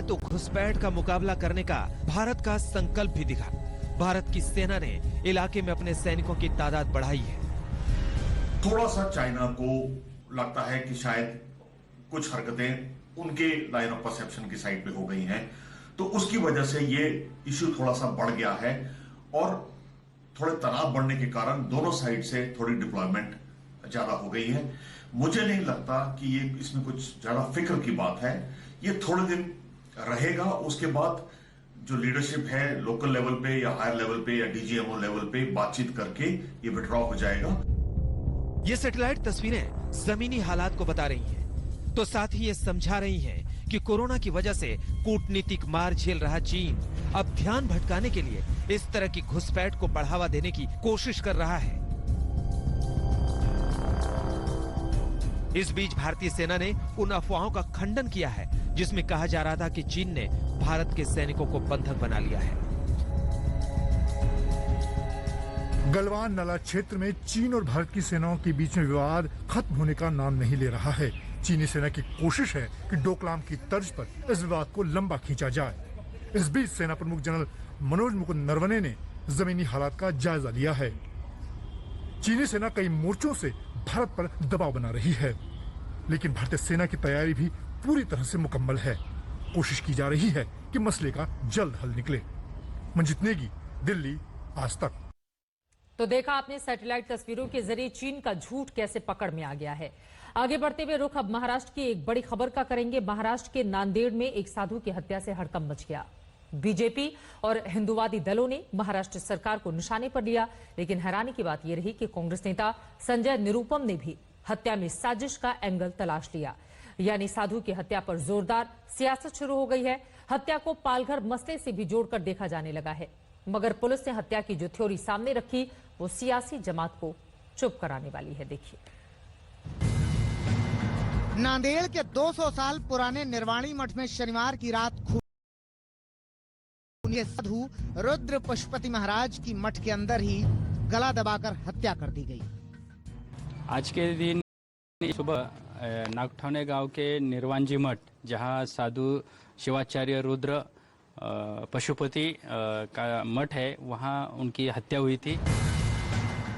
तो घुसपैठ का मुकाबला करने का भारत का संकल्प भी दिखा। भारत की सेना ने इलाके में अपने सैनिकों की तादाद बढ़ाई है। थोड़ा सा चाइना को लगता है कि शायद कुछ हरकतें उनके लाइन ऑफ परसेप्शन की साइड पे हो गई हैं, तो उसकी वजह से ये इश्यू थोड़ा सा बढ़ गया है और थोड़े तनाव बढ़ने के कारण दोनों साइड से थोड़ी डिप्लॉयमेंट ज्यादा हो गई है। मुझे नहीं लगता कि ये इसमें कुछ ज्यादा फिक्र की बात है। ये थोड़े दिन रहेगा, उसके बाद जो लीडरशिप है लोकल लेवल पे या हायर लेवल पे या डीजीएमओ लेवल पे बातचीत करके ये विड्रॉ हो जाएगा। ये सैटेलाइट तस्वीरें जमीनी हालात को बता रही हैं, तो साथ ही ये समझा रही हैं कि कोरोना की वजह से कूटनीतिक मार झेल रहा चीन अब ध्यान भटकाने के लिए इस तरह की घुसपैठ को बढ़ावा देने की कोशिश कर रहा है। इस बीच भारतीय सेना ने उन अफवाहों का खंडन किया है जिसमें कहा जा रहा था कि चीन ने भारत के सैनिकों को बंधक बना लिया है। गलवान नाला क्षेत्र में चीन और भारत की सेनाओं के बीच में विवाद खत्म होने का नाम नहीं ले रहा है। चीनी सेना की कोशिश है कि डोकलाम की तर्ज पर इस विवाद को लंबा खींचा जाए। इस बीच सेना प्रमुख जनरल मनोज मुकुंद नरवणे ने जमीनी हालात का जायजा लिया है। चीनी सेना कई मोर्चों से भारत पर दबाव बना रही है, लेकिन भारतीय सेना की तैयारी भी पूरी तरह से मुकम्मल है। कोशिश की जा रही है कि मसले का जल्द हल निकले। मंजित नेगी, दिल्ली, आज तक। तो देखा आपने सैटेलाइट तस्वीरों के जरिए चीन का झूठ कैसे पकड़ में आ गया है। आगे बढ़ते हुए रुख अब महाराष्ट्र की एक बड़ी खबर का करेंगे। महाराष्ट्र के नांदेड़ में एक साधु की हत्या से हड़कंप मच गया। बीजेपी और हिंदूवादी दलों ने महाराष्ट्र सरकार को निशाने पर लिया, लेकिन हैरानी की बात यह रही कि कांग्रेस नेता संजय निरुपम ने भी हत्या में साजिश का एंगल तलाश लिया। यानी साधु की हत्या पर जोरदार सियासत शुरू हो गई है। हत्या को पालघर मसले से भी जोड़कर देखा जाने लगा है, मगर पुलिस ने हत्या की जो थ्योरी सामने रखी वो सियासी जमात को चुप कराने वाली है। देखिए, नांदेड़ के 200 साल पुराने निर्वाणी मठ में शनिवार की रात साधु रुद्र पशुपति महाराज की मठ के अंदर ही गला दबाकर हत्या कर दी गई। आज के दिन सुबह नागठाणे गांव के निर्वाणजी मठ, जहां साधु शिवाचार्य रुद्र पशुपति का मठ है, वहां उनकी हत्या हुई थी।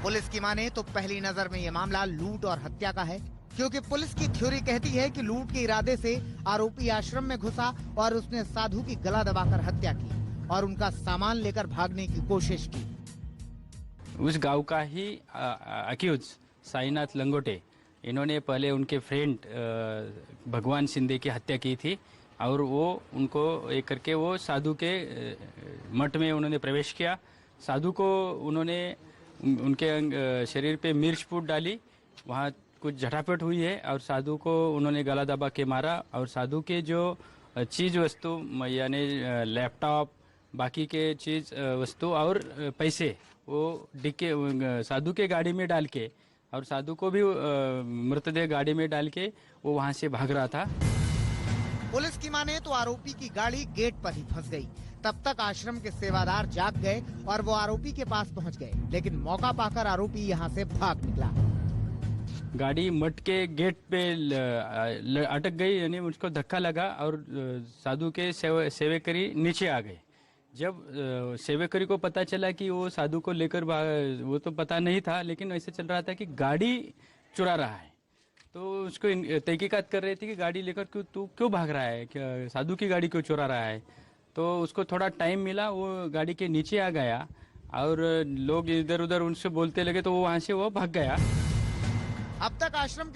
पुलिस की माने तो पहली नजर में यह मामला लूट और हत्या का है, क्योंकि पुलिस की थ्योरी कहती है कि लूट के इरादे से आरोपी आश्रम में घुसा और उसने साधु की गला दबाकर हत्या की और उनका सामान लेकर भागने की कोशिश की। उस गांव का ही अक्यूज साईनाथ लंगोटे, इन्होंने पहले उनके फ्रेंड भगवान शिंदे की हत्या की थी और वो उनको एक करके वो साधु के मठ में उन्होंने प्रवेश किया। साधु को उन्होंने उनके शरीर पे मिर्च फूट डाली, वहाँ कुछ झटापट हुई है और साधु को उन्होंने गला दबा के मारा और साधु के जो चीज़ वस्तु यानी लैपटॉप, बाकी के चीज़ वस्तु और पैसे वो डिक्के साधु के गाड़ी में डाल के और साधु को भी मृतदेह गाड़ी में डाल के वो वहाँ से भाग रहा था। पुलिस की माने तो आरोपी की गाड़ी गेट पर ही फंस गई। तब तक आश्रम के सेवादार जाग गए और वो आरोपी के पास पहुंच गए, लेकिन मौका पाकर आरोपी यहां से भाग निकला। गाड़ी मठ के गेट पे अटक गई, यानी मुझको धक्का लगा और साधु के सेवेकरी नीचे आ गए। जब सेवेकरी को पता चला कि वो साधु को लेकर वो तो पता नहीं था, लेकिन ऐसे चल रहा था कि गाड़ी चुरा रहा है, तो उसको तहकीकात कर रहे थे कि गाड़ी लेकर तू क्यों भाग रहा है, क्या साधु की गाड़ी क्यों चुरा रहा है। तो उसको थोड़ा टाइम मिला, वो गाड़ी के नीचे आ गया और लोग इधर उधर उनसे बोलते लगे, तो वो वहाँ से वो भाग गया। अब तक आश्रम